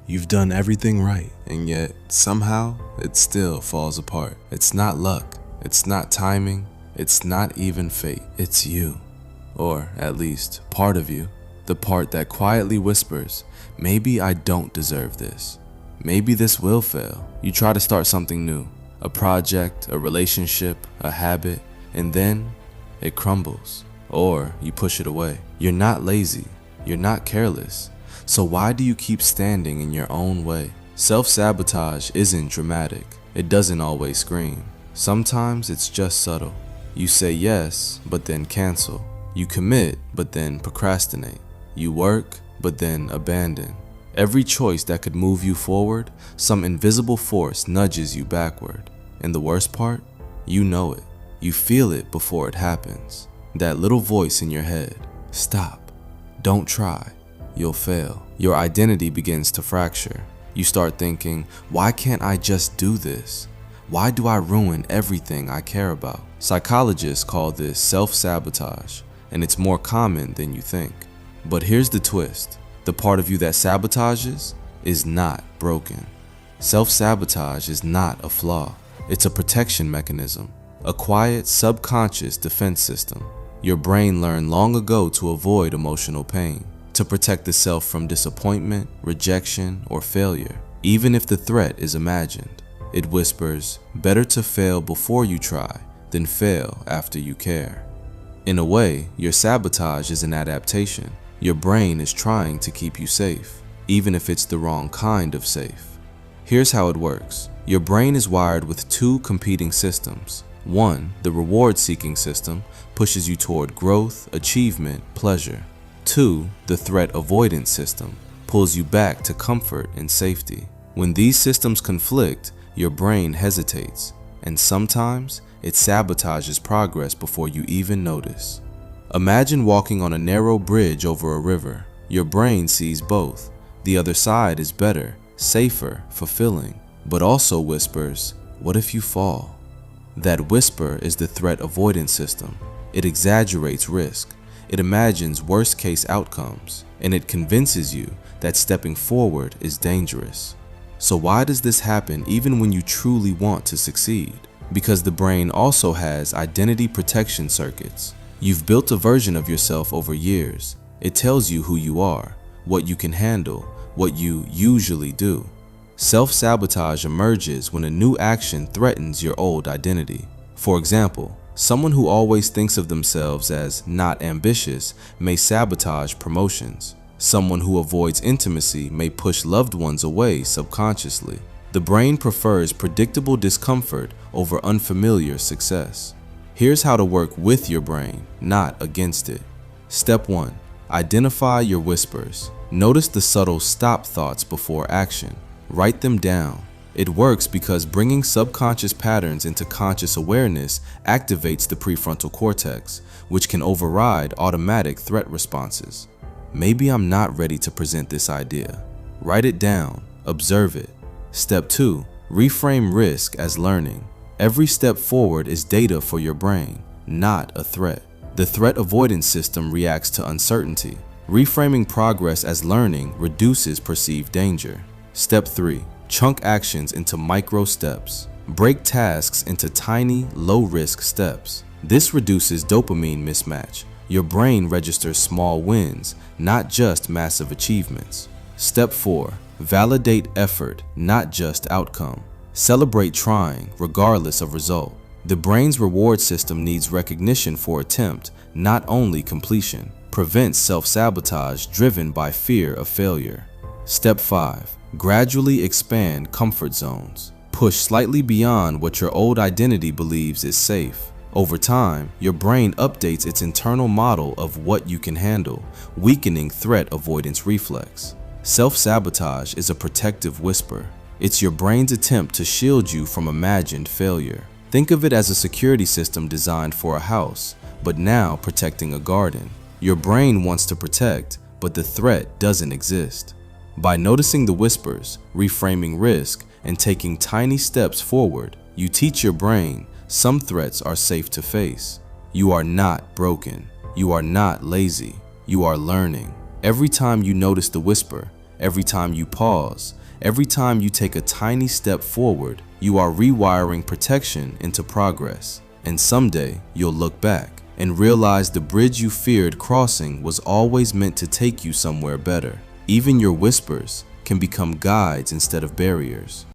You've done everything right, and yet somehow it still falls apart. It's not luck, it's not timing, it's not even fate. It's you, or at least part of you, the part that quietly whispers, maybe I don't deserve this. Maybe this will fail. You try to start something new, a project, a relationship, a habit, and then it crumbles, or you push it away. You're not lazy, you're not careless. So why do you keep standing in your own way? Self-sabotage isn't dramatic. It doesn't always scream. Sometimes it's just subtle. You say yes, but then cancel. You commit, but then procrastinate. You work, but then abandon. Every choice that could move you forward, some invisible force nudges you backward. And the worst part? You know it. You feel it before it happens. That little voice in your head. Stop. Don't try. You'll fail. Your identity begins to fracture. You start thinking, why can't I just do this? Why do I ruin everything I care about? Psychologists call this self-sabotage, and it's more common than you think. But here's the twist. The part of you that sabotages is not broken. Self-sabotage is not a flaw. It's a protection mechanism, a quiet subconscious defense system. Your brain learned long ago to avoid emotional pain, to protect the self from disappointment, rejection, or failure. Even if the threat is imagined, it whispers, better to fail before you try than fail after you care. In a way, your sabotage is an adaptation. Your brain is trying to keep you safe, even if it's the wrong kind of safe. Here's how it works. Your brain is wired with two competing systems. One, the reward-seeking system, pushes you toward growth, achievement, pleasure. Two, the threat avoidance system, pulls you back to comfort and safety. When these systems conflict, your brain hesitates, and sometimes it sabotages progress before you even notice. Imagine walking on a narrow bridge over a river. Your brain sees both. The other side is better, safer, fulfilling, but also whispers, what if you fall? That whisper is the threat avoidance system. It exaggerates risk. It imagines worst-case outcomes, and it convinces you that stepping forward is dangerous. So why does this happen even when you truly want to succeed? Because the brain also has identity protection circuits. You've built a version of yourself over years. It tells you who you are, what you can handle, what you usually do. Self-sabotage emerges when a new action threatens your old identity. For example, someone who always thinks of themselves as not ambitious may sabotage promotions. Someone who avoids intimacy may push loved ones away subconsciously. The brain prefers predictable discomfort over unfamiliar success. Here's how to work with your brain, not against it. Step 1. Identify your whispers. Notice the subtle stop thoughts before action. Write them down. It works because bringing subconscious patterns into conscious awareness activates the prefrontal cortex, which can override automatic threat responses. Maybe I'm not ready to present this idea. Write it down. Observe it. Step 2. Reframe risk as learning. Every step forward is data for your brain, not a threat. The threat avoidance system reacts to uncertainty. Reframing progress as learning reduces perceived danger. Step 3. Chunk actions into micro steps. Break tasks into tiny, low-risk steps. This reduces dopamine mismatch. Your brain registers small wins, not just massive achievements. Step 4. Validate effort, not just outcome. Celebrate trying, regardless of result. The brain's reward system needs recognition for attempt, not only completion. Prevent self-sabotage driven by fear of failure. Step 5. Gradually expand comfort zones. Push slightly beyond what your old identity believes is safe. Over time, your brain updates its internal model of what you can handle, weakening threat avoidance reflex. Self-sabotage is a protective whisper. It's your brain's attempt to shield you from imagined failure. Think of it as a security system designed for a house, but now protecting a garden. Your brain wants to protect, but the threat doesn't exist. By noticing the whispers, reframing risk, and taking tiny steps forward, you teach your brain some threats are safe to face. You are not broken. You are not lazy. You are learning. Every time you notice the whisper, Every time you pause, every time you take a tiny step forward, you are rewiring protection into progress. And someday you'll look back and realize the bridge you feared crossing was always meant to take you somewhere better. Even your whispers can become guides instead of barriers.